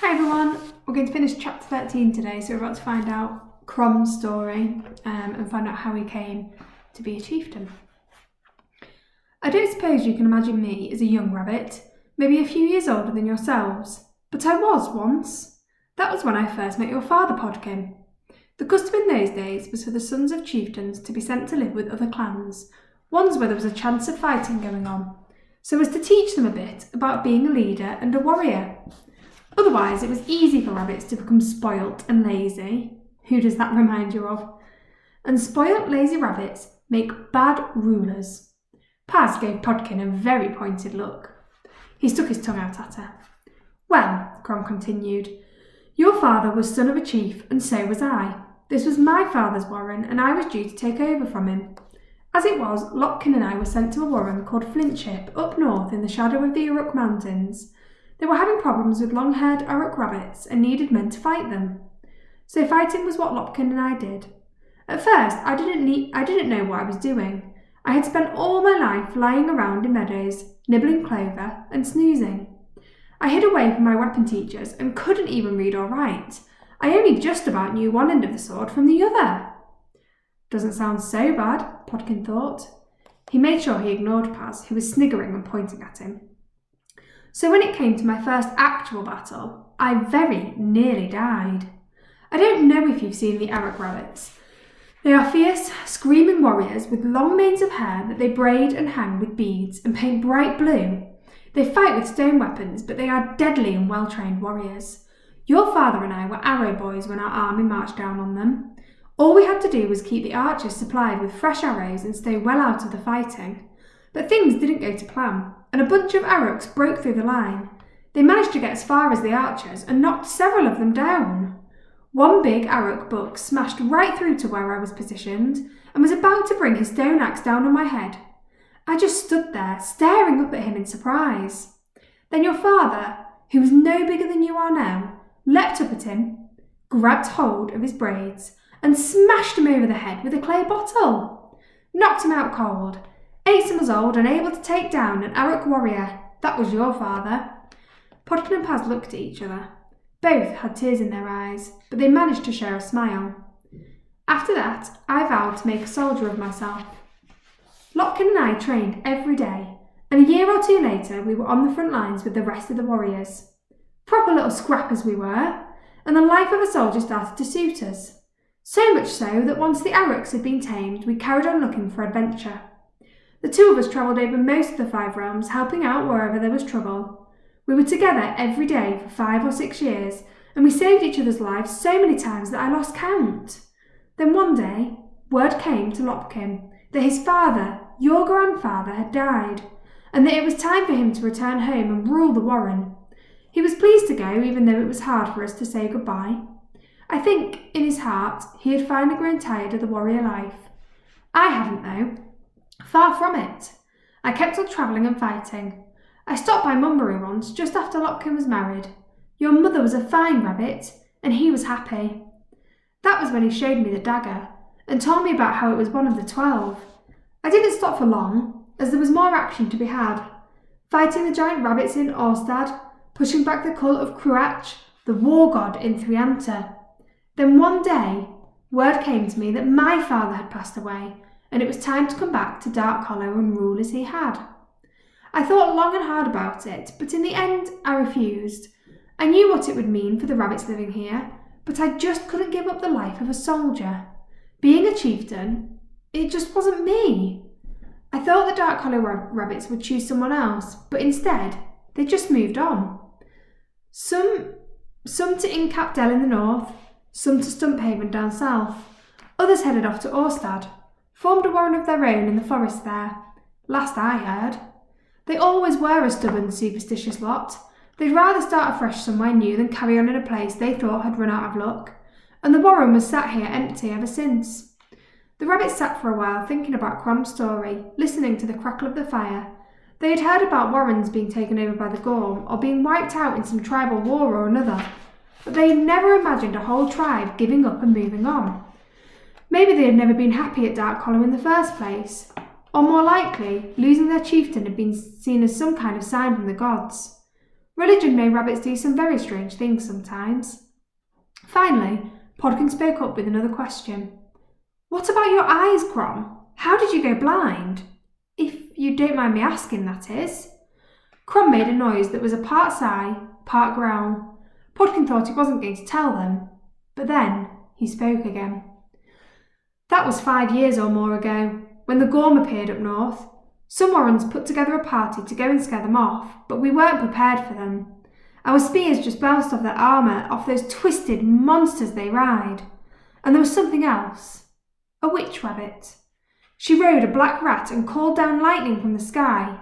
Hi everyone, we're going to finish chapter 13 today, so we're about to find out Crom's story and find out how he came to be a chieftain. I don't suppose you can imagine me as a young rabbit, maybe a few years older than yourselves, but I was once. That was when I first met your father, Podkin. The custom in those days was for the sons of chieftains to be sent to live with other clans, ones where there was a chance of fighting going on, so as to teach them a bit about being a leader and a warrior. Otherwise, it was easy for rabbits to become spoilt and lazy. Who does that remind you of? And spoilt, lazy rabbits make bad rulers. Paz gave Podkin a very pointed look. He stuck his tongue out at her. Well, Crom continued, your father was son of a chief, and so was I. This was my father's warren, and I was due to take over from him. As it was, Lopkin and I were sent to a warren called Flintship, up north in the shadow of the Uruk Mountains. They were having problems with long-haired Uruk rabbits and needed men to fight them. So fighting was what Lopkin and I did. At first, I didn't know what I was doing. I had spent all my life lying around in meadows, nibbling clover and snoozing. I hid away from my weapon teachers and couldn't even read or write. I only just about knew one end of the sword from the other. Doesn't sound so bad, Podkin thought. He made sure he ignored Paz, who was sniggering and pointing at him. So when it came to my first actual battle, I very nearly died. I don't know if you've seen the Uruk rabbits. They are fierce, screaming warriors with long manes of hair that they braid and hang with beads and paint bright blue. They fight with stone weapons, but they are deadly and well-trained warriors. Your father and I were arrow boys when our army marched down on them. All we had to do was keep the archers supplied with fresh arrows and stay well out of the fighting. But things didn't go to plan, and a bunch of Uruks broke through the line. They managed to get as far as the archers and knocked several of them down. One big Uruk buck smashed right through to where I was positioned and was about to bring his stone axe down on my head. I just stood there, staring up at him in surprise. Then your father, who was no bigger than you are now, leapt up at him, grabbed hold of his braids, and smashed him over the head with a clay bottle. Knocked him out cold. 8 summers old and able to take down an Uruk warrior. That was your father. Podkin and Paz looked at each other. Both had tears in their eyes, but they managed to share a smile. After that, I vowed to make a soldier of myself. Lopkin and I trained every day, and a year or two later we were on the front lines with the rest of the warriors. Proper little scrappers we were, and the life of a soldier started to suit us. So much so that once the Uruks had been tamed, we carried on looking for adventure. The two of us travelled over most of the 5 realms, helping out wherever there was trouble. We were together every day for 5 or 6 years, and we saved each other's lives so many times that I lost count. Then one day, word came to Lopkin that his father, your grandfather, had died, and that it was time for him to return home and rule the warren. He was pleased to go, even though it was hard for us to say goodbye. I think, in his heart, he had finally grown tired of the warrior life. I hadn't, though. Far from it. I kept on travelling and fighting. I stopped by Mumbury once, just after Lopkin was married. Your mother was a fine rabbit, and he was happy. That was when he showed me the dagger, and told me about how it was one of the 12. I didn't stop for long, as there was more action to be had. Fighting the giant rabbits in Orstad, pushing back the cult of Cruach, the war god in Thrianta. Then one day, word came to me that my father had passed away, and it was time to come back to Dark Hollow and rule as he had. I thought long and hard about it, but in the end I refused. I knew what it would mean for the rabbits living here, but I just couldn't give up the life of a soldier. Being a chieftain, it just wasn't me. I thought the Dark Hollow rabbits would choose someone else, but instead they just moved on. Some to Incap Dell in the north, some to Stumphaven down south. Others headed off to Orstad, formed a warren of their own in the forest there. Last I heard. They always were a stubborn, superstitious lot. They'd rather start afresh somewhere new than carry on in a place they thought had run out of luck, and the warren was sat here empty ever since. The rabbits sat for a while thinking about Crom's story, listening to the crackle of the fire. They had heard about warrens being taken over by the Gorm, or being wiped out in some tribal war or another, but they had never imagined a whole tribe giving up and moving on. Maybe they had never been happy at Dark Hollow in the first place, or more likely, losing their chieftain had been seen as some kind of sign from the gods. Religion made rabbits do some very strange things sometimes. Finally, Podkin spoke up with another question. "What about your eyes, Crom? How did you go blind? If you don't mind me asking, that is." Crom made a noise that was a part sigh, part growl. Podkin thought he wasn't going to tell them, but then he spoke again. "That was 5 years or more ago, when the Gorm appeared up north. Some Warrens put together a party to go and scare them off, but we weren't prepared for them. Our spears just bounced off their armour, off those twisted monsters they ride. And there was something else. A witch rabbit. She rode a black rat and called down lightning from the sky.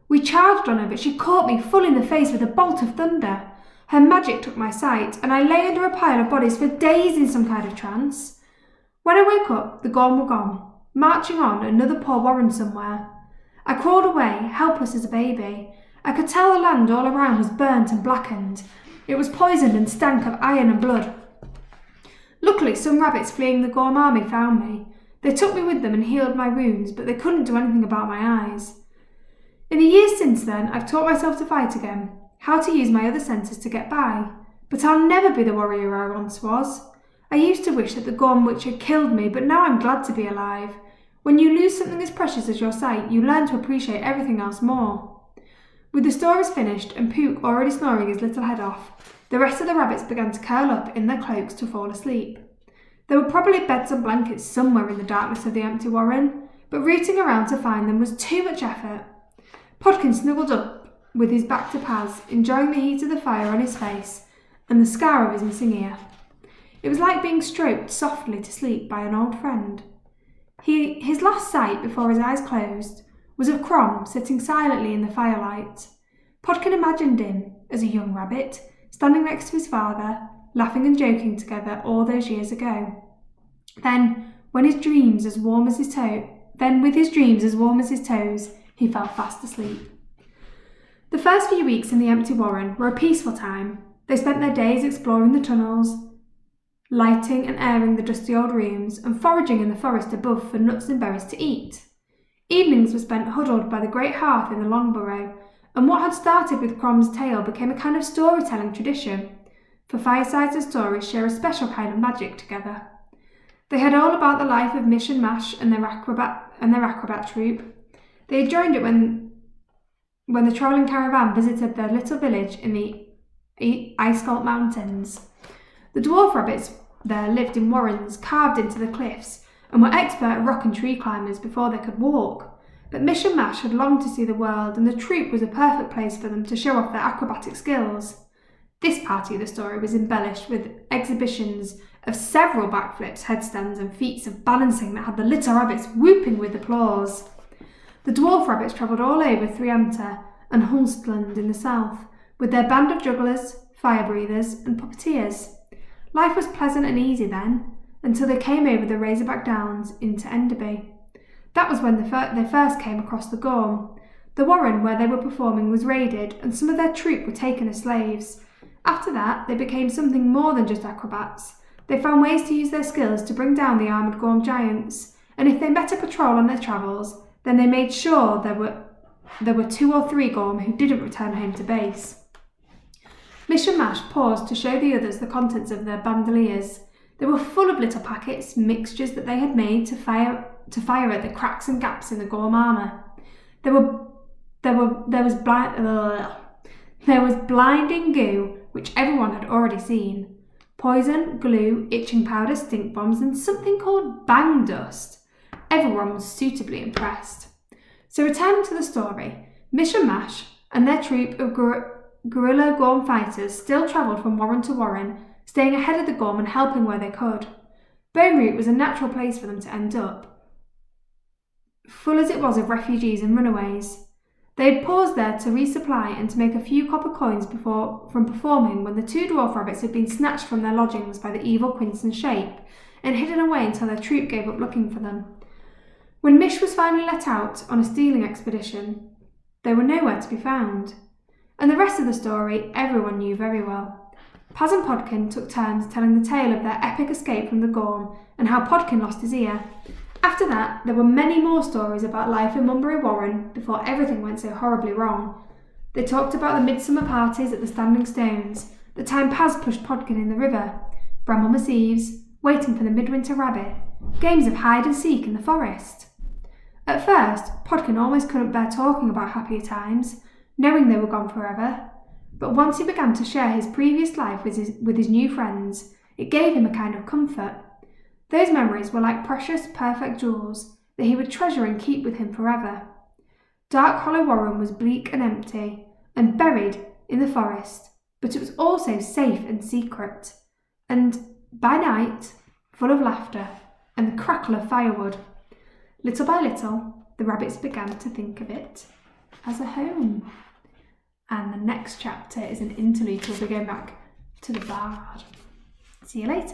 We charged on her, but she caught me full in the face with a bolt of thunder. Her magic took my sight, and I lay under a pile of bodies for days in some kind of trance. When I woke up, the Gorm were gone, marching on another poor warren somewhere. I crawled away, helpless as a baby. I could tell the land all around was burnt and blackened. It was poisoned and stank of iron and blood. Luckily, some rabbits fleeing the Gorm army found me. They took me with them and healed my wounds, but they couldn't do anything about my eyes. In the years since then, I've taught myself to fight again, how to use my other senses to get by. But I'll never be the warrior I once was. I used to wish that the Gorm witch had killed me, but now I'm glad to be alive. When you lose something as precious as your sight, you learn to appreciate everything else more." With the stories finished and Pook already snoring his little head off, the rest of the rabbits began to curl up in their cloaks to fall asleep. There were probably beds and blankets somewhere in the darkness of the empty warren, but rooting around to find them was too much effort. Podkin snuggled up with his back to Paz, enjoying the heat of the fire on his face and the scar of his missing ear. It was like being stroked softly to sleep by an old friend. His last sight before his eyes closed was of Crom sitting silently in the firelight. Podkin imagined him, as a young rabbit, standing next to his father, laughing and joking together all those years ago. Then, with his dreams as warm as his toes, he fell fast asleep. The first few weeks in the empty warren were a peaceful time. They spent their days exploring the tunnels, lighting and airing the dusty old rooms, and foraging in the forest above for nuts and berries to eat. Evenings were spent huddled by the great hearth in the long burrow, and what had started with Crom's tale became a kind of storytelling tradition, for firesides and stories share a special kind of magic together. They had all about the life of Mish and Mash and their acrobat troupe. They had joined it when the travelling caravan visited their little village in the ice-sculpted mountains. The dwarf rabbits there lived in warrens carved into the cliffs and were expert rock and tree climbers before they could walk. But Mish and Mash had longed to see the world, and the troupe was a perfect place for them to show off their acrobatic skills. This part of the story was embellished with exhibitions of several backflips, headstands and feats of balancing that had the little rabbits whooping with applause. The dwarf rabbits travelled all over Threanta and Hunstland in the south, with their band of jugglers, fire breathers and puppeteers. Life was pleasant and easy then, until they came over the Razorback Downs into Enderby. That was when they first came across the Gorm. The warren where they were performing was raided, and some of their troupe were taken as slaves. After that, they became something more than just acrobats. They found ways to use their skills to bring down the armoured Gorm giants, and if they met a patrol on their travels, then they made sure there were 2 or 3 Gorm who didn't return home to base. Mish and Mash paused to show the others the contents of their bandoliers. They were full of little packets, mixtures that they had made to fire at the cracks and gaps in the Gorm armour. There was blinding goo, which everyone had already seen, poison, glue, itching powder, stink bombs, and something called bang dust. Everyone was suitably impressed. So returning to the story, Mish and Mash and their troupe of guerrilla Gorm fighters still travelled from warren to warren, staying ahead of the Gorm and helping where they could. Bone Root was a natural place for them to end up, full as it was of refugees and runaways. They had paused there to resupply and to make a few copper coins from performing when the 2 dwarf rabbits had been snatched from their lodgings by the evil Quince Shape and hidden away until their troupe gave up looking for them. When Mish was finally let out on a stealing expedition, they were nowhere to be found. And the rest of the story everyone knew very well. Paz and Podkin took turns telling the tale of their epic escape from the Gorm and how Podkin lost his ear. After that, there were many more stories about life in Munbury Warren before everything went so horribly wrong. They talked about the midsummer parties at the Standing Stones, the time Paz pushed Podkin in the river, Grandmama Eves, waiting for the midwinter rabbit, games of hide and seek in the forest. At first, Podkin almost couldn't bear talking about happier times, knowing they were gone forever. But once he began to share his previous life with his new friends, it gave him a kind of comfort. Those memories were like precious, perfect jewels that he would treasure and keep with him forever. Dark Hollow Warren was bleak and empty, and buried in the forest, but it was also safe and secret, and by night, full of laughter and the crackle of firewood. Little by little, the rabbits began to think of it as a home. And the next chapter is an interlude, so we'll be going back to the bard. See you later.